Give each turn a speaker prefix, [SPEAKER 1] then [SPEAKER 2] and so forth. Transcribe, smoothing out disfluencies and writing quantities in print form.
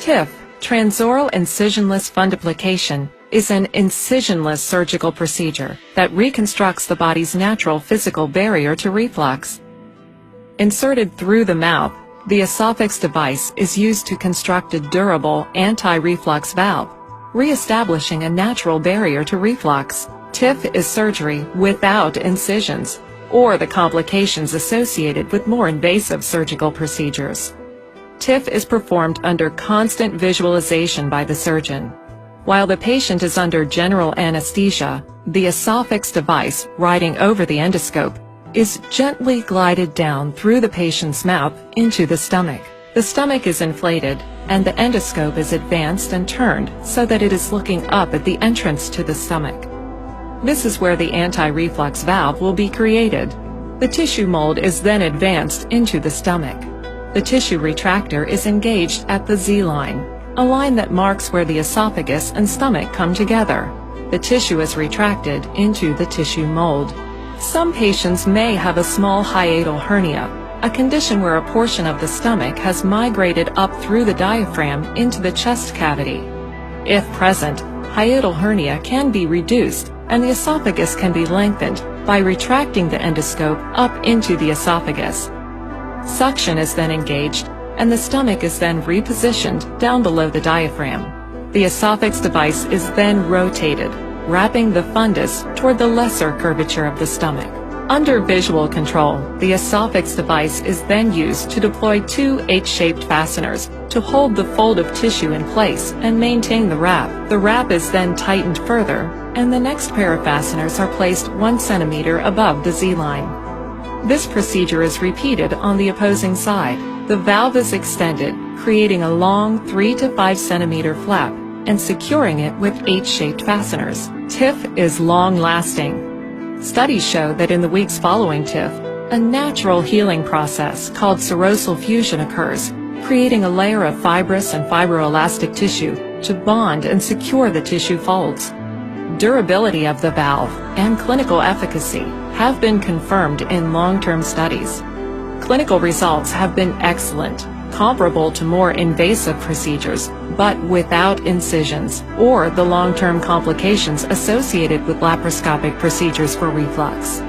[SPEAKER 1] TIF, transoral incisionless fundoplication, is an incisionless surgical procedure that reconstructs the body's natural physical barrier to reflux. Inserted through the mouth, the esophagus device is used to construct a durable anti-reflux valve, re-establishing a natural barrier to reflux. TIF is surgery without incisions or the complications associated with more invasive surgical procedures. TIF is performed under constant visualization by the surgeon. While the patient is under general anesthesia, the esophagus device riding over the endoscope is gently glided down through the patient's mouth into the stomach. The stomach is inflated, and the endoscope is advanced and turned so that it is looking up at the entrance to the stomach. This is where the anti-reflux valve will be created. The tissue mold is then advanced into the stomach. The tissue retractor is engaged at the Z-line, a line that marks where the esophagus and stomach come together. The tissue is retracted into the tissue mold. Some patients may have a small hiatal hernia, a condition where a portion of the stomach has migrated up through the diaphragm into the chest cavity. If present, hiatal hernia can be reduced and the esophagus can be lengthened by retracting the endoscope up into the esophagus. Suction is then engaged and the stomach is then repositioned down below the diaphragm. The esophagus device is then rotated, wrapping the fundus toward the lesser curvature of the stomach. Under visual control, the esophagus device is then used to deploy two H-shaped fasteners to hold the fold of tissue in place and maintain the wrap. The wrap is then tightened further, and the next pair of fasteners are placed 1 centimeter above the Z-line. This procedure is repeated on the opposing side. The valve is extended, creating a long 3 to 5 centimeter flap and securing it with H-shaped fasteners. TIF is long-lasting. Studies show that in the weeks following TIF, a natural healing process called serosal fusion occurs, creating a layer of fibrous and fibroelastic tissue to bond and secure the tissue folds. Durability of the valve and clinical efficacy have been confirmed in long-term studies. Clinical results have been excellent, comparable to more invasive procedures, but without incisions or the long-term complications associated with laparoscopic procedures for reflux.